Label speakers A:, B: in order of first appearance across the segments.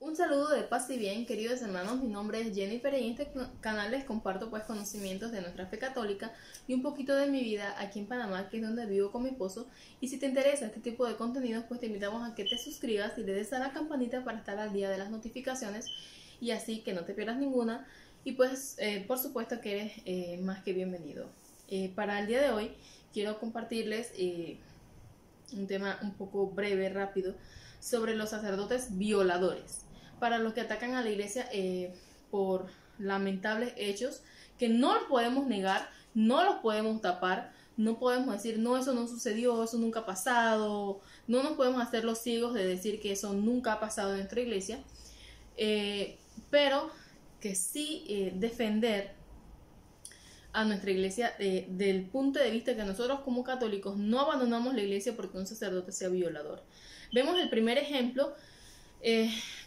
A: Un saludo de paz y bien, queridos hermanos. Mi nombre es Jennifer y en este canal les comparto conocimientos de nuestra fe católica y un poquito de mi vida aquí en Panamá, que es donde vivo con mi esposo. Y si te interesa este tipo de contenidos, pues te invitamos a que te suscribas y le des a la campanita para estar al día de las notificaciones y así que no te pierdas ninguna. Y pues por supuesto que eres más que bienvenido. Para el día de hoy quiero compartirles un tema un poco breve, rápido, sobre los sacerdotes violadores, para los que atacan a la iglesia por lamentables hechos que no los podemos negar, no los podemos tapar, no podemos decir, no, eso no sucedió, eso nunca ha pasado, no nos podemos hacer los ciegos de decir que eso nunca ha pasado en nuestra iglesia, pero que sí defender a nuestra iglesia del punto de vista que nosotros como católicos no abandonamos la iglesia porque un sacerdote sea violador. Vemos el primer ejemplo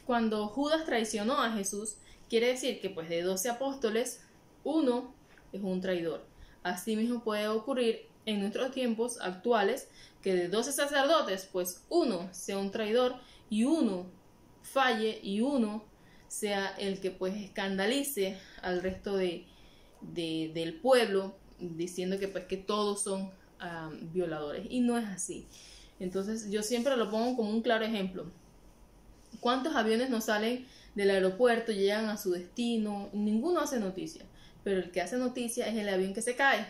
A: cuando Judas traicionó a Jesús. Quiere decir que pues de 12 apóstoles, uno es un traidor. Así mismo puede ocurrir en nuestros tiempos actuales que de 12 sacerdotes, pues uno sea un traidor y uno falle y uno sea el que pues escandalice al resto del pueblo, diciendo que pues que todos son violadores, y no es así. Entonces yo siempre lo pongo como un claro ejemplo. ¿Cuántos aviones no salen del aeropuerto, llegan a su destino? Ninguno hace noticia, pero el que hace noticia es el avión que se cae,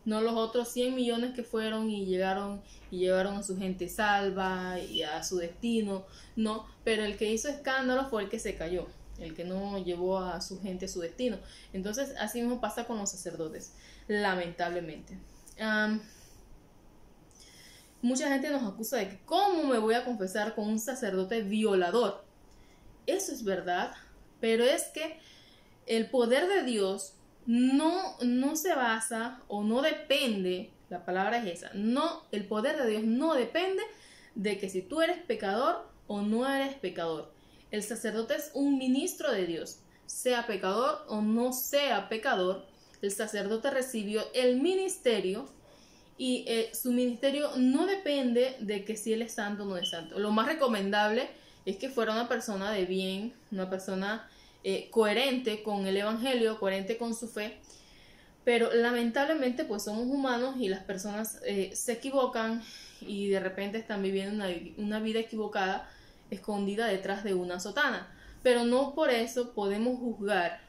A: no los otros 100 millones que fueron y llegaron y llevaron a su gente salva y a su destino. No, pero el que hizo escándalo fue el que se cayó, el que no llevó a su gente a su destino. Entonces así mismo pasa con los sacerdotes, lamentablemente. Mucha gente nos acusa de que ¿cómo me voy a confesar con un sacerdote violador? Eso es verdad, pero es que el poder de Dios no se basa o no depende, la palabra es esa, no, el poder de Dios no depende de que si tú eres pecador o no eres pecador. El sacerdote es un ministro de Dios, sea pecador o no sea pecador. El sacerdote recibió el ministerio y su ministerio no depende de que si él es santo o no es santo. Lo más recomendable es que fuera una persona de bien, una persona coherente con el evangelio, coherente con su fe, pero lamentablemente pues somos humanos y las personas se equivocan y de repente están viviendo una vida equivocada, escondida detrás de una sotana, pero no por eso podemos juzgar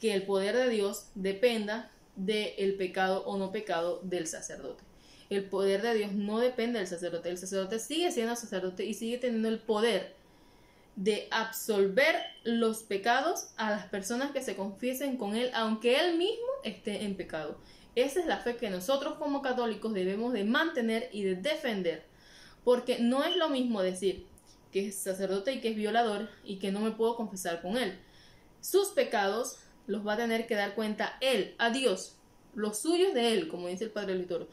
A: que el poder de Dios dependa del pecado o no pecado del sacerdote. El poder de Dios no depende del sacerdote. El sacerdote sigue siendo sacerdote y sigue teniendo el poder de absolver los pecados a las personas que se confiesen con él, aunque él mismo esté en pecado. Esa es la fe que nosotros como católicos debemos de mantener y de defender, porque no es lo mismo decir que es sacerdote y que es violador y que no me puedo confesar con él. Sus pecados los va a tener que dar cuenta él, a Dios, los suyos de él, como dice el Padre Litoro.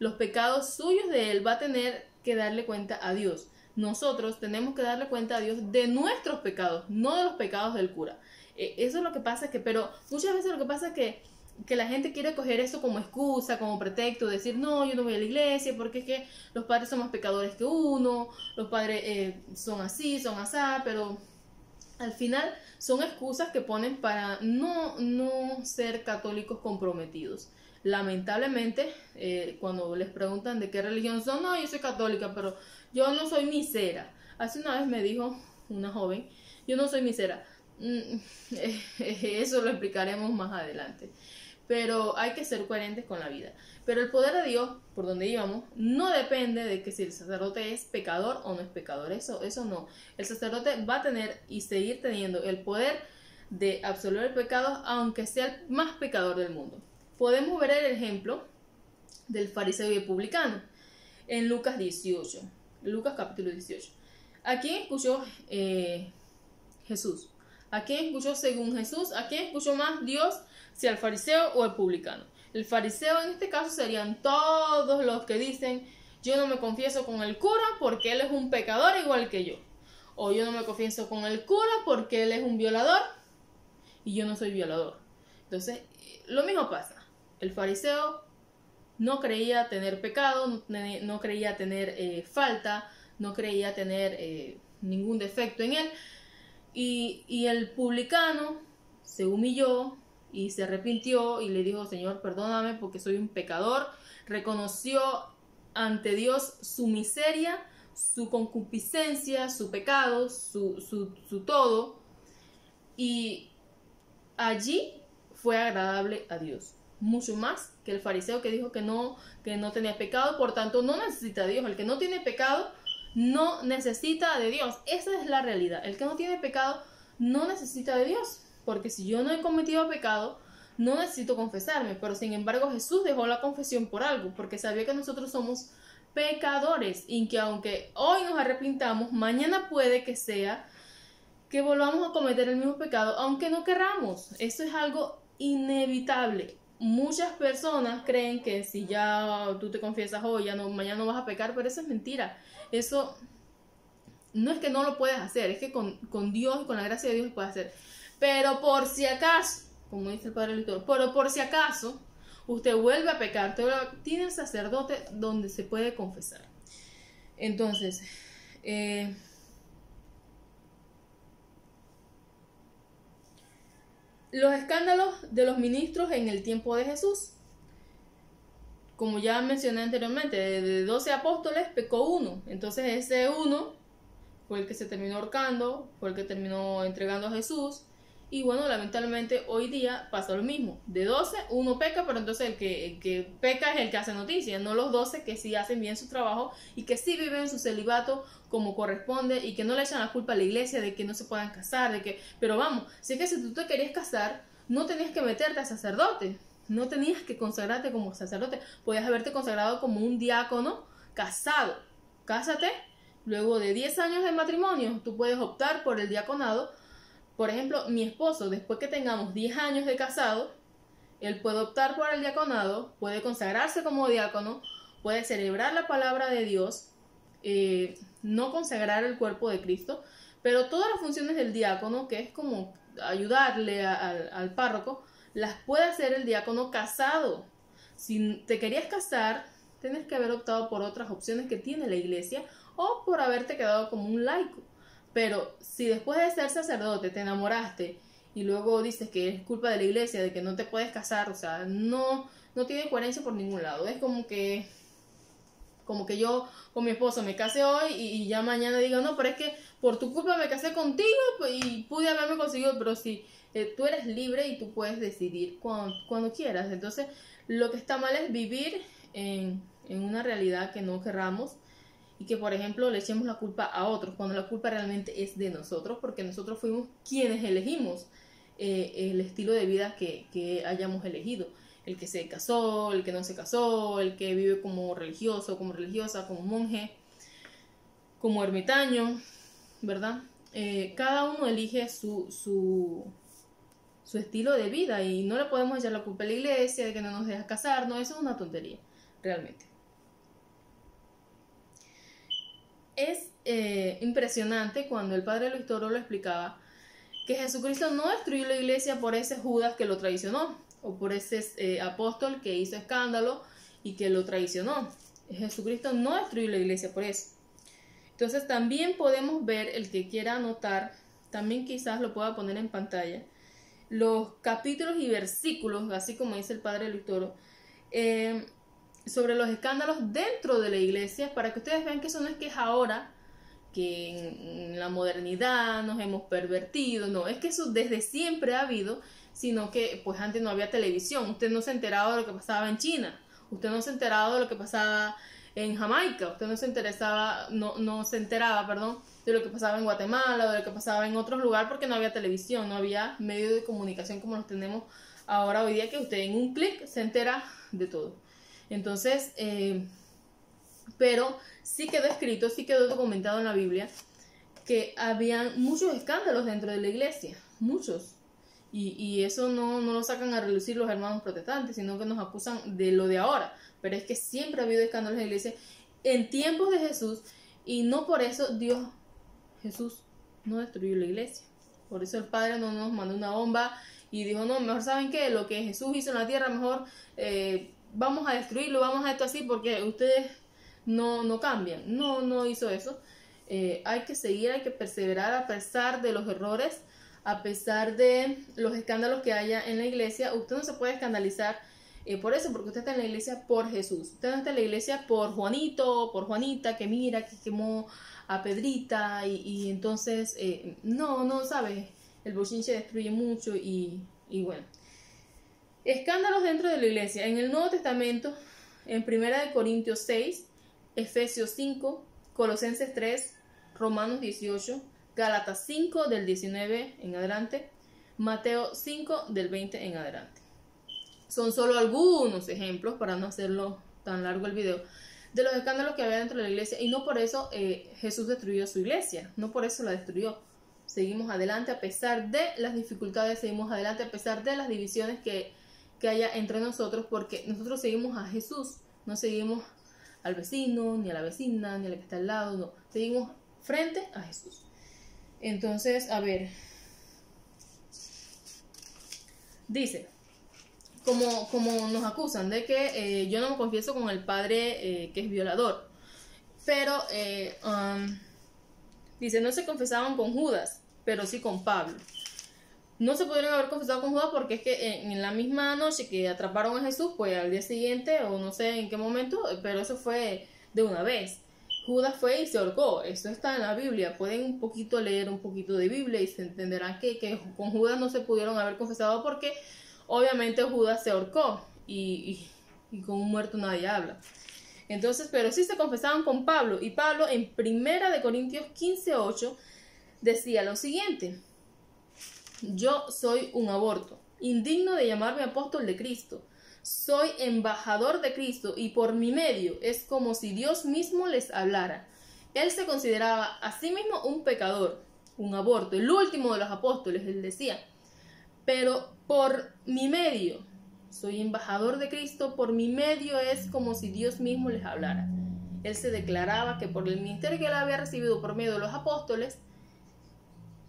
A: Los pecados suyos de él va a tener que darle cuenta a Dios. Nosotros tenemos que darle cuenta a Dios de nuestros pecados, no de los pecados del cura. Eso es lo que pasa, pero muchas veces lo que pasa es que la gente quiere coger eso como excusa, como pretexto, decir, no, yo no voy a la iglesia porque es que los padres son más pecadores que uno, los padres son así, son asá, pero al final son excusas que ponen para no ser católicos comprometidos. Lamentablemente, cuando les preguntan de qué religión son, no, yo soy católica, pero yo no soy misera. Hace una vez me dijo una joven, yo no soy misera. Eso lo explicaremos más adelante. Pero hay que ser coherentes con la vida. Pero el poder de Dios, por donde íbamos, no depende de que si el sacerdote es pecador o no es pecador. Eso no. El sacerdote va a tener y seguir teniendo el poder de absolver el pecado, aunque sea el más pecador del mundo. Podemos ver el ejemplo del fariseo y el publicano en Lucas 18. Lucas capítulo 18. ¿A quién escuchó Jesús? ¿A quién escuchó según Jesús? ¿A quién escuchó más Dios? Si al fariseo o al publicano. El fariseo en este caso serían todos los que dicen, yo no me confieso con el cura porque él es un pecador igual que yo. O yo no me confieso con el cura porque él es un violador y yo no soy violador. Entonces, lo mismo pasa. El fariseo no creía tener pecado, no creía tener falta, no creía tener ningún defecto en él. Y el publicano se humilló y se arrepintió y le dijo, Señor, perdóname porque soy un pecador. Reconoció ante Dios su miseria, su concupiscencia, su pecado, su todo. Y allí fue agradable a Dios. Mucho más que el fariseo que dijo que no tenía pecado, por tanto no necesita de Dios. El que no tiene pecado no necesita de Dios. Esa es la realidad. El que no tiene pecado no necesita de Dios. Porque si yo no he cometido pecado, no necesito confesarme. Pero sin embargo Jesús dejó la confesión por algo, porque sabía que nosotros somos pecadores y que aunque hoy nos arrepintamos, mañana puede que sea que volvamos a cometer el mismo pecado, aunque no querramos. Eso es algo inevitable. Muchas personas creen que si ya tú te confiesas hoy, ya no, mañana no vas a pecar, pero eso es mentira. Eso no es que no lo puedas hacer, es que con Dios y con la gracia de Dios lo puedes hacer. Pero por si acaso, como dice el Padre Lector, pero por si acaso usted vuelve a pecar, tiene el sacerdote donde se puede confesar. Entonces, los escándalos de los ministros en el tiempo de Jesús. Como ya mencioné anteriormente, de 12 apóstoles pecó uno. Entonces ese uno fue el que se terminó ahorcando, fue el que terminó entregando a Jesús. Y bueno, lamentablemente hoy día pasa lo mismo. De 12, uno peca, pero entonces el que peca es el que hace noticia, no los 12 que sí hacen bien su trabajo y que sí viven su celibato como corresponde y que no le echan la culpa a la iglesia de que no se puedan casar, pero vamos, si es que si tú te querías casar, no tenías que meterte a sacerdote, no tenías que consagrarte como sacerdote, podías haberte consagrado como un diácono casado. Cásate, luego de 10 años de matrimonio, tú puedes optar por el diaconado. Por ejemplo, mi esposo, después que tengamos 10 años de casado, él puede optar por el diaconado, puede consagrarse como diácono, puede celebrar la palabra de Dios, no consagrar el cuerpo de Cristo, pero todas las funciones del diácono, que es como ayudarle al párroco, las puede hacer el diácono casado. Si te querías casar, tienes que haber optado por otras opciones que tiene la iglesia o por haberte quedado como un laico. Pero si después de ser sacerdote te enamoraste y luego dices que es culpa de la iglesia, de que no te puedes casar, o sea, no tiene coherencia por ningún lado. Es como que yo con mi esposo me casé hoy y ya mañana digo, no, pero es que por tu culpa me casé contigo y pude haberme conseguido, pero si tú eres libre y tú puedes decidir cuando quieras. Entonces, lo que está mal es vivir en una realidad que no querramos y que, por ejemplo, le echemos la culpa a otros, cuando la culpa realmente es de nosotros, porque nosotros fuimos quienes elegimos el estilo de vida que hayamos elegido. El que se casó, el que no se casó, el que vive como religioso, como religiosa, como monje, como ermitaño, ¿verdad? Cada uno elige su estilo de vida y no le podemos echar la culpa a la iglesia de que no nos deja casar, no, eso es una tontería, realmente. Es impresionante cuando el Padre Luis Toro lo explicaba, que Jesucristo no destruyó la iglesia por ese Judas que lo traicionó, o por ese apóstol que hizo escándalo y que lo traicionó. Jesucristo no destruyó la iglesia por eso. Entonces también podemos ver, el que quiera anotar, también quizás lo pueda poner en pantalla, los capítulos y versículos, así como dice el Padre Luis Toro, sobre los escándalos dentro de la iglesia, para que ustedes vean que eso no es que es ahora, que en la modernidad nos hemos pervertido, no, es que eso desde siempre ha habido, sino que pues antes no había televisión, usted no se enteraba de lo que pasaba en China, usted no se enteraba de lo que pasaba en Jamaica, usted no se enteraba de lo que pasaba en Guatemala o de lo que pasaba en otros lugares porque no había televisión, no había medios de comunicación como los tenemos ahora hoy día, que usted en un clic se entera de todo. Entonces, pero sí quedó escrito, sí quedó documentado en la Biblia que habían muchos escándalos dentro de la iglesia, muchos. Y eso no lo sacan a relucir los hermanos protestantes, sino que nos acusan de lo de ahora. Pero es que siempre ha habido escándalos en la iglesia en tiempos de Jesús, y no por eso Jesús no destruyó la iglesia. Por eso el Padre no nos mandó una bomba y dijo, no, mejor saben que lo que Jesús hizo en la tierra, mejor vamos a destruirlo, vamos a esto así porque ustedes no cambian. No hizo eso. hay que seguir, hay que perseverar a pesar de los errores, a pesar de los escándalos que haya en la iglesia. Usted no se puede escandalizar por eso, porque usted está en la iglesia por Jesús. Usted no está en la iglesia por Juanito, por Juanita, que mira, que quemó a Pedrita, y entonces, no, ¿sabes? El bochinche destruye mucho y bueno. Escándalos dentro de la iglesia. En el Nuevo Testamento, en 1 Corintios 6, Efesios 5, Colosenses 3, Romanos 18, Gálatas 5 del 19 en adelante, Mateo 5 del 20 en adelante. Son solo algunos ejemplos, para no hacerlo tan largo el video, de los escándalos que había dentro de la iglesia, y no por eso Jesús destruyó su iglesia, no por eso la destruyó. Seguimos adelante a pesar de las dificultades, seguimos adelante a pesar de las divisiones que haya entre nosotros, porque nosotros seguimos a Jesús, no seguimos al vecino, ni a la vecina, ni a la que está al lado, no, seguimos frente a Jesús. Entonces, a ver, dice, como nos acusan de que yo no me confieso con el padre que es violador, pero dice, no se confesaban con Judas, pero sí con Pablo. No se pudieron haber confesado con Judas porque es que en la misma noche que atraparon a Jesús, pues al día siguiente, o no sé en qué momento, pero eso fue de una vez. Judas fue y se ahorcó. Eso está en la Biblia. Pueden un poquito leer un poquito de Biblia y se entenderán que con Judas no se pudieron haber confesado porque obviamente Judas se ahorcó y con un muerto nadie habla. Entonces, pero sí se confesaban con Pablo, y Pablo en 1 Corintios 15:8 decía lo siguiente: yo soy un aborto, indigno de llamarme apóstol de Cristo. Soy embajador de Cristo, y por mi medio es como si Dios mismo les hablara. Él se consideraba a sí mismo un pecador, un aborto, el último de los apóstoles, él decía. Pero por mi medio, soy embajador de Cristo, por mi medio es como si Dios mismo les hablara. Él se declaraba que por el ministerio que él había recibido por medio de los apóstoles,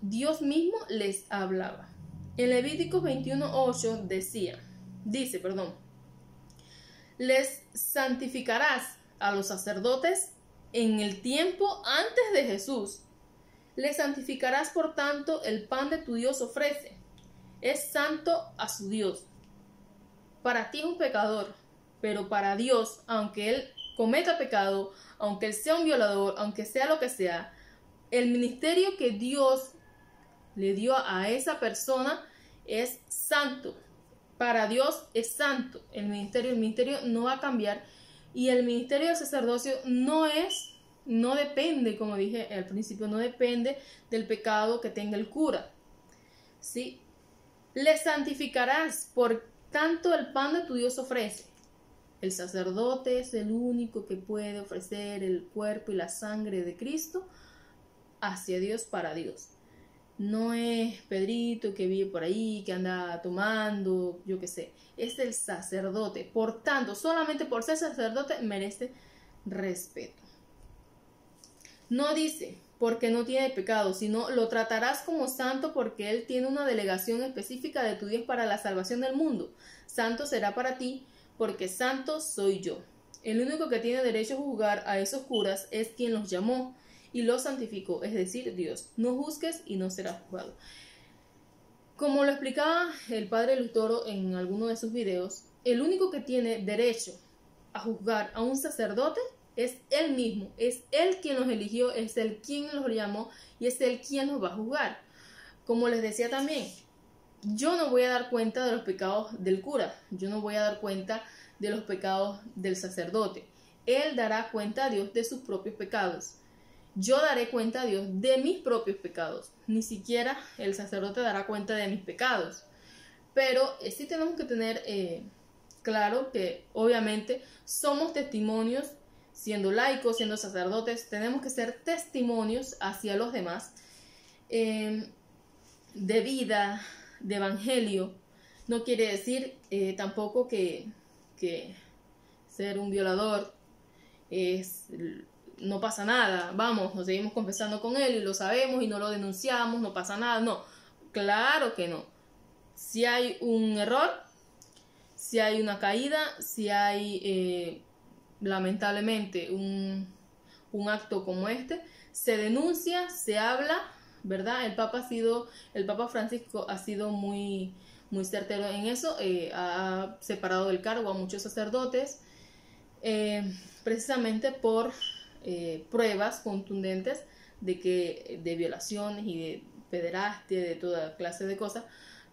A: Dios mismo les hablaba. En Levíticos 21:8 dice, les santificarás a los sacerdotes en el tiempo antes de Jesús. Les santificarás, por tanto, el pan de tu Dios ofrece. Es santo a su Dios. Para ti es un pecador, pero para Dios, aunque él cometa pecado, aunque él sea un violador, aunque sea lo que sea, el ministerio que Dios le dio a esa persona es santo. Para Dios es santo el ministerio no va a cambiar, y el ministerio del sacerdocio no depende, como dije al principio, no depende del pecado que tenga el cura. ¿Sí? Le santificarás, por tanto el pan de tu Dios ofrece. El sacerdote es el único que puede ofrecer el cuerpo y la sangre de Cristo hacia Dios, para Dios. No es Pedrito que vive por ahí, que anda tomando, yo qué sé. Es el sacerdote. Por tanto, solamente por ser sacerdote merece respeto. No dice porque no tiene pecado, sino lo tratarás como santo porque él tiene una delegación específica de tu Dios para la salvación del mundo. Santo será para ti, porque santo soy yo. El único que tiene derecho a juzgar a esos curas es quien los llamó y los santificó, es decir, Dios. No juzgues y no serás juzgado. Como lo explicaba el padre Lutero en alguno de sus videos, el único que tiene derecho a juzgar a un sacerdote es él mismo. Es él quien los eligió, es él quien los llamó y es él quien los va a juzgar. Como les decía también, yo no voy a dar cuenta de los pecados del cura, yo no voy a dar cuenta de los pecados del sacerdote. Él dará cuenta a Dios de sus propios pecados. Yo daré cuenta a Dios de mis propios pecados. Ni siquiera el sacerdote dará cuenta de mis pecados. Pero sí tenemos que tener claro que obviamente somos testimonios, siendo laicos, siendo sacerdotes, tenemos que ser testimonios hacia los demás de vida, de evangelio. No quiere decir tampoco que ser un violador no pasa nada, vamos, nos seguimos confesando con él y lo sabemos y no lo denunciamos, no pasa nada. No, claro que no. Si hay un error, si hay una caída, si hay lamentablemente un acto como este, se denuncia, se habla, ¿verdad? El Papa Francisco ha sido muy, muy certero en eso, ha separado del cargo a muchos sacerdotes, precisamente por pruebas contundentes de violaciones y de pederastia, de toda clase de cosas.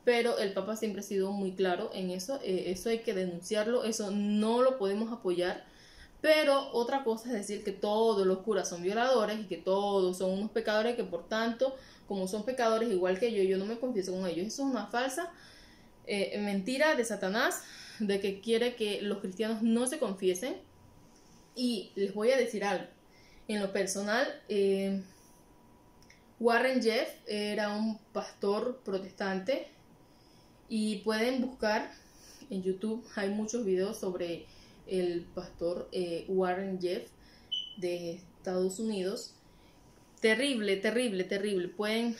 A: Pero el Papa siempre ha sido muy claro en eso, eso hay que denunciarlo, eso no lo podemos apoyar. Pero otra cosa es decir que todos los curas son violadores y que todos son unos pecadores, que por tanto, como son pecadores igual que yo no me confieso con ellos. Eso es una falsa mentira de Satanás, de que quiere que los cristianos no se confiesen. Y les voy a decir algo. En lo personal, Warren Jeff era un pastor protestante, y pueden buscar en YouTube, hay muchos videos sobre el pastor Warren Jeff de Estados Unidos. Terrible, terrible, terrible. Pueden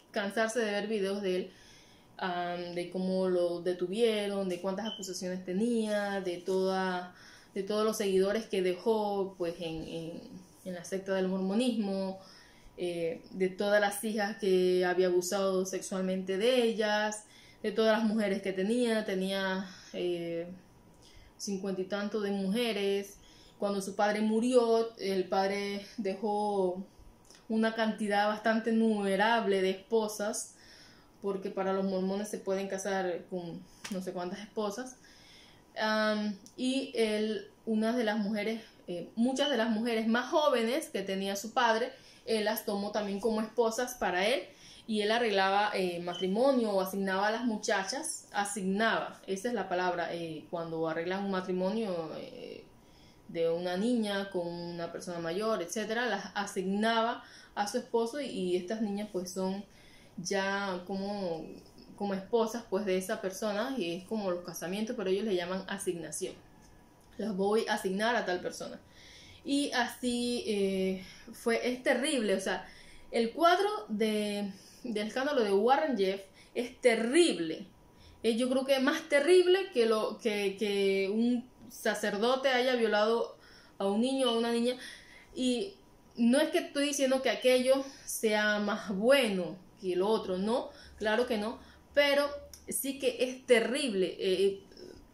A: cansarse de ver videos de él, de cómo lo detuvieron, de cuántas acusaciones tenía, de todos los seguidores que dejó pues en la secta del mormonismo, de todas las hijas que había abusado sexualmente de ellas, de todas las mujeres que tenía 50 y tanto de mujeres. Cuando su padre murió, el padre dejó una cantidad bastante numerable de esposas, porque para los mormones se pueden casar con no sé cuántas esposas. Y muchas de las mujeres más jóvenes que tenía su padre, él las tomó también como esposas para él, y él arreglaba matrimonio o asignaba a las muchachas, esa es la palabra, cuando arreglan un matrimonio de una niña con una persona mayor, etcétera, las asignaba a su esposo, y estas niñas pues son ya como esposas pues de esa persona, y es como los casamientos, pero ellos le llaman asignación. Las voy a asignar a tal persona. Y así es terrible, o sea, el cuadro del escándalo de Warren Jeff es terrible. Yo creo que es más terrible que un sacerdote haya violado a un niño o a una niña. Y no es que estoy diciendo que aquello sea más bueno que el otro, no, claro que no, pero sí que es terrible.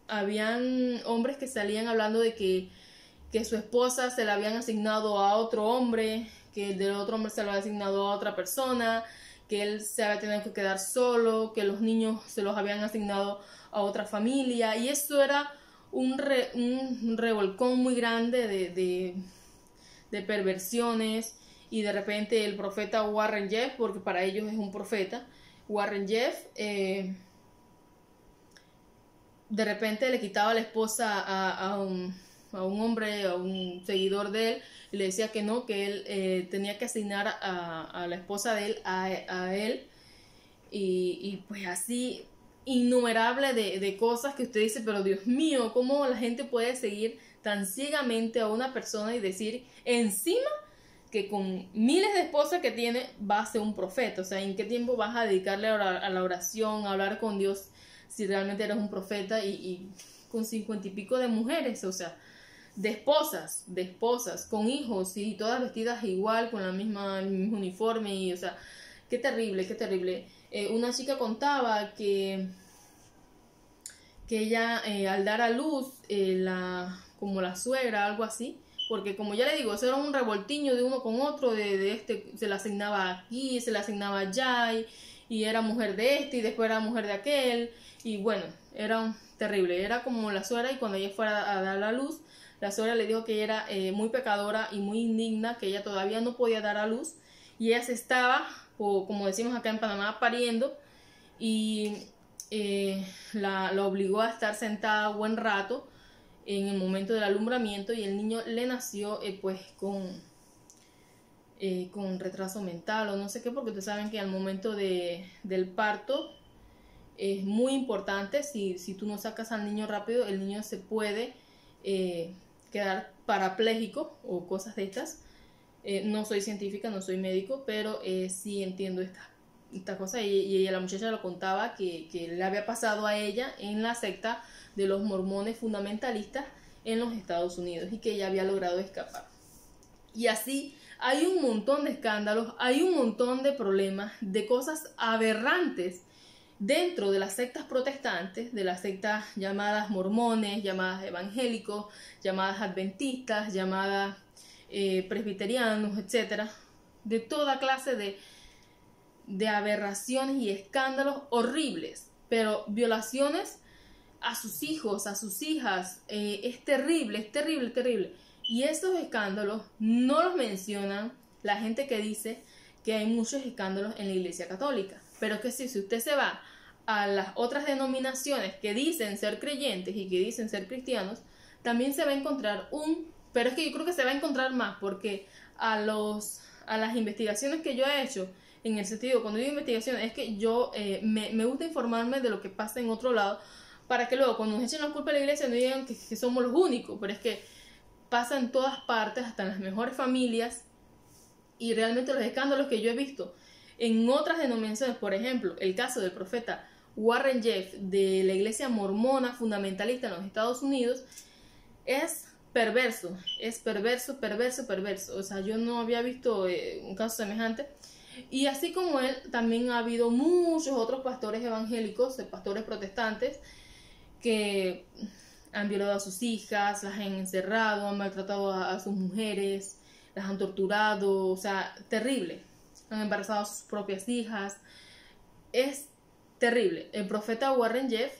A: Habían hombres que salían hablando de que su esposa se la habían asignado a otro hombre, que el del otro hombre se lo había asignado a otra persona, que él se había tenido que quedar solo, que los niños se los habían asignado a otra familia, y eso era un revolcón muy grande de perversiones. Y de repente el profeta Warren Jeff, porque para ellos es un profeta, Warren Jeff, de repente le quitaba la esposa a un hombre, a un seguidor de él, y le decía que no, que él tenía que asignar a la esposa de él a él, y pues así innumerable de cosas que usted dice, pero Dios mío, ¿cómo la gente puede seguir tan ciegamente a una persona y decir encima que con miles de esposas que tiene va a ser un profeta? O sea, ¿en qué tiempo vas a dedicarle a la oración, a hablar con Dios, si realmente eres un profeta y con 50 y pico de mujeres? O sea, de esposas, con hijos, y todas vestidas igual, con el mismo uniforme, y o sea, qué terrible, qué terrible. Una chica contaba que ella al dar a luz, como la suegra, algo así, porque como ya le digo, eso era un revoltiño de uno con otro, se la asignaba aquí, se la asignaba allá, y era mujer de y después era mujer de aquel, y bueno, era terrible, era como la suegra, y cuando ella fuera a dar a luz, la suegra le dijo que ella era muy pecadora y muy indigna, que ella todavía no podía dar a luz, y ella se estaba, o como decimos acá en Panamá, pariendo, y la obligó a estar sentada buen rato en el momento del alumbramiento, y el niño le nació pues con retraso mental o no sé qué, porque ustedes saben que al momento del parto es muy importante, si tú no sacas al niño rápido, el niño se puede quedar parapléjico o cosas de estas. No soy científica, no soy médico, pero sí entiendo esta cosa, y ella, la muchacha, lo contaba que le había pasado a ella en la secta de los mormones fundamentalistas en los Estados Unidos, y que ella había logrado escapar. Y así hay un montón de escándalos, hay un montón de problemas, de cosas aberrantes dentro de las sectas protestantes, de las sectas llamadas mormones, llamadas evangélicos, llamadas adventistas, llamadas presbiterianos, etcétera, de toda clase de aberraciones y escándalos horribles, pero violaciones a sus hijos, a sus hijas, es terrible, es terrible, terrible. Y esos escándalos no los mencionan la gente que dice que hay muchos escándalos en la Iglesia Católica. Pero que si usted se va a las otras denominaciones que dicen ser creyentes y que dicen ser cristianos, también se va a encontrar pero es que yo creo que se va a encontrar más, porque a las investigaciones que yo he hecho, en el sentido, cuando digo investigaciones, es que yo me gusta informarme de lo que pasa en otro lado, para que luego cuando nos echen la culpa a la iglesia no digan que somos los únicos, pero es que pasa en todas partes, hasta en las mejores familias, y realmente los escándalos que yo he visto en otras denominaciones, por ejemplo, el caso del profeta Warren Jeffs de la iglesia mormona fundamentalista en los Estados Unidos, es perverso, perverso. O sea, yo no había visto un caso semejante. Y así como él, también ha habido muchos otros pastores evangélicos, pastores protestantes, que han violado a sus hijas, las han encerrado, han maltratado a sus mujeres, las han torturado, o sea, terrible. Han embarazado a sus propias hijas. Es terrible. El profeta Warren Jeffs,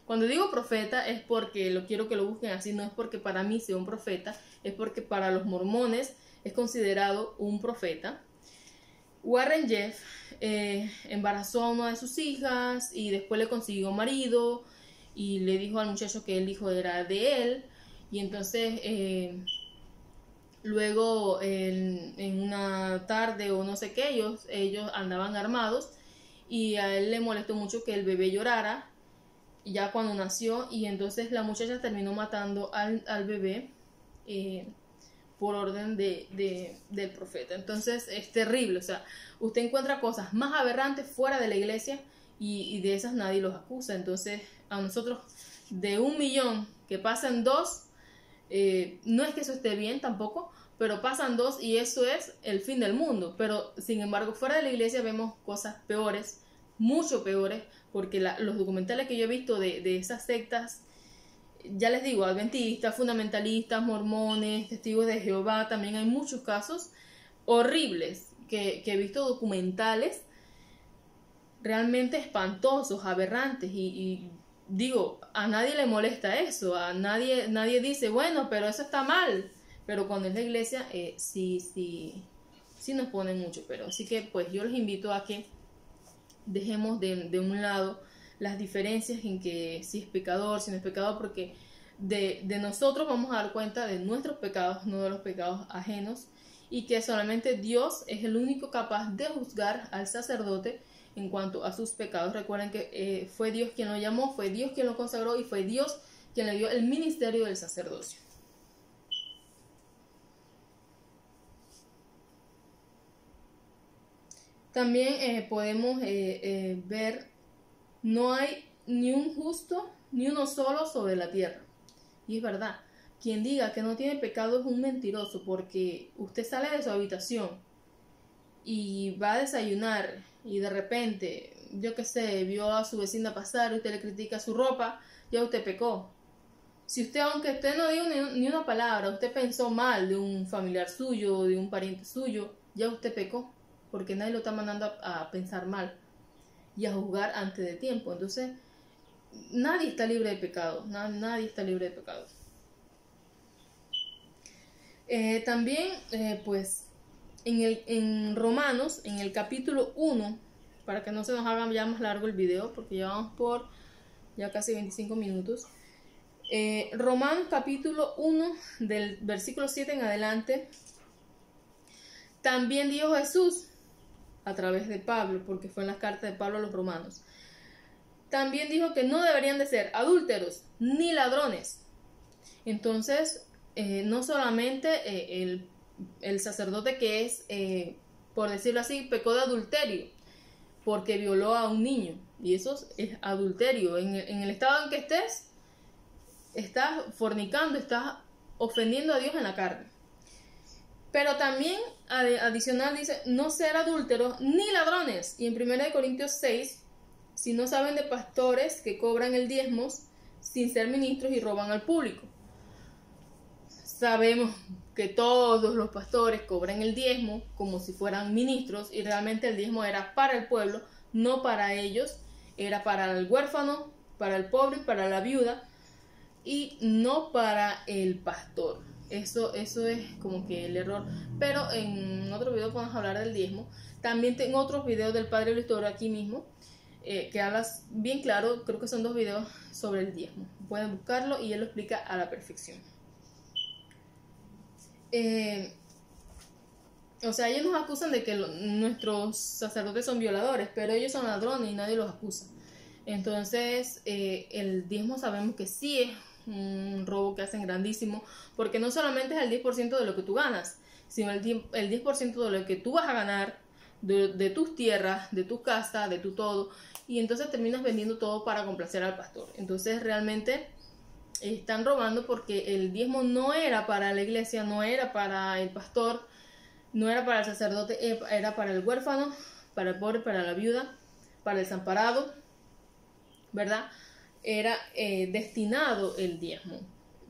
A: cuando digo profeta es porque lo quiero que lo busquen así, no es porque para mí sea un profeta, es porque para los mormones es considerado un profeta. Warren Jeffs embarazó a una de sus hijas y después le consiguió marido y le dijo al muchacho que el hijo era de él, y entonces luego en una tarde o no sé qué, ellos andaban armados y a él le molestó mucho que el bebé llorara ya cuando nació, y entonces la muchacha terminó matando al bebé por orden del profeta. Entonces es terrible, o sea, usted encuentra cosas más aberrantes fuera de la iglesia y de esas nadie los acusa. Entonces a nosotros, de 1 millón que pasan 2, no es que eso esté bien tampoco, pero pasan 2 y eso es el fin del mundo. Pero sin embargo fuera de la iglesia vemos cosas peores, mucho peores, porque los documentales que yo he visto de esas sectas, ya les digo, adventistas, fundamentalistas, mormones, testigos de Jehová, también hay muchos casos horribles que he visto, documentales realmente espantosos, aberrantes, y digo, a nadie le molesta eso, a nadie dice, bueno, pero eso está mal, pero cuando es la iglesia sí nos ponen mucho. Pero así que pues yo les invito a que dejemos de un lado las diferencias en que si es pecador, si no es pecador, porque de nosotros vamos a dar cuenta de nuestros pecados, no de los pecados ajenos, y que solamente Dios es el único capaz de juzgar al sacerdote en cuanto a sus pecados. Recuerden que fue Dios quien lo llamó, fue Dios quien lo consagró y fue Dios quien le dio el ministerio del sacerdocio. También podemos ver, no hay ni un justo, ni uno solo sobre la tierra. Y es verdad, quien diga que no tiene pecado es un mentiroso, porque usted sale de su habitación y va a desayunar y de repente, yo qué sé, vio a su vecina pasar y usted le critica su ropa, ya usted pecó. Si usted, aunque usted no diga ni una palabra, usted pensó mal de un familiar suyo o de un pariente suyo, ya usted pecó, porque nadie lo está mandando a pensar mal y a juzgar antes de tiempo. Entonces, nadie está libre de pecado, nadie está libre de pecado. También, pues, en Romanos, en el capítulo 1, para que no se nos haga ya más largo el video, porque ya vamos por ya casi 25 minutos. Romanos capítulo 1, del versículo 7 en adelante, también dijo Jesús, a través de Pablo, porque fue en las cartas de Pablo a los romanos, también dijo que no deberían de ser adúlteros ni ladrones. Entonces, no solamente el sacerdote que es, por decirlo así, pecó de adulterio, porque violó a un niño, y eso es adulterio. En el estado en que estés, estás fornicando, estás ofendiendo a Dios en la carne. Pero también adicional dice, no ser adúlteros ni ladrones. Y en 1 Corintios 6, si no saben de pastores que cobran el diezmo sin ser ministros y roban al público. Sabemos que todos los pastores cobran el diezmo como si fueran ministros, y realmente el diezmo era para el pueblo, no para ellos. Era para el huérfano, para el pobre, para la viuda, y no para el pastor. Eso es como que el error. Pero en otro video podemos hablar del diezmo. También tengo otros videos del Padre Luis Toro aquí mismo, que hablas bien claro. Creo que son 2 videos sobre el diezmo. Pueden buscarlo y él lo explica a la perfección. O sea, ellos nos acusan de que nuestros sacerdotes son violadores, pero ellos son ladrones y nadie los acusa. Entonces, el diezmo sabemos que sí es un robo que hacen grandísimo, porque no solamente es el 10% de lo que tú ganas, sino el 10% de lo que tú vas a ganar, de tus tierras, de tu casa, de tu todo, y entonces terminas vendiendo todo para complacer al pastor. Entonces realmente están robando, porque el diezmo no era para la iglesia, no era para el pastor, no era para el sacerdote, era para el huérfano, para el pobre, para la viuda, para el desamparado, ¿verdad? Era destinado el diezmo.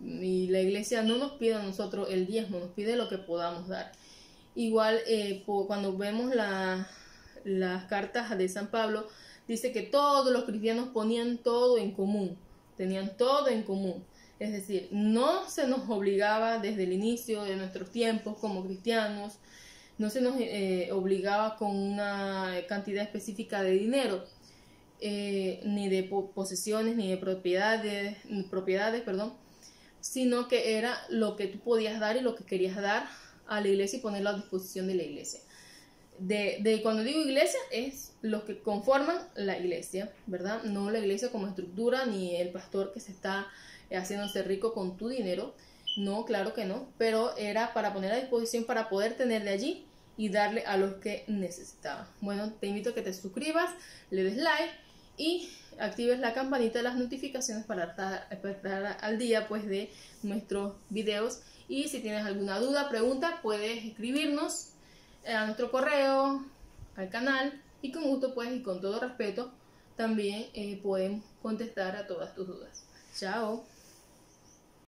A: Y la iglesia no nos pide a nosotros el diezmo, nos pide lo que podamos dar. Igual cuando vemos las cartas de San Pablo, dice que todos los cristianos ponían todo en común, tenían todo en común. Es decir, no se nos obligaba desde el inicio de nuestros tiempos como cristianos, no se nos obligaba con una cantidad específica de dinero, ni de posesiones, ni de propiedades, sino que era lo que tú podías dar y lo que querías dar a la iglesia y ponerlo a disposición de la iglesia. Cuando digo iglesia, es los que conforman la iglesia, ¿verdad? No la iglesia como estructura, ni el pastor que se está haciéndose rico con tu dinero. No, claro que no, pero era para poner a disposición, para poder tener de allí y darle a los que necesitaban. Bueno, te invito a que te suscribas, le des like y actives la campanita de las notificaciones para estar al día pues de nuestros videos. Y si tienes alguna duda, pregunta, puedes escribirnos a nuestro correo, al canal, y con gusto pues y con todo respeto también podemos contestar a todas tus dudas. Chao.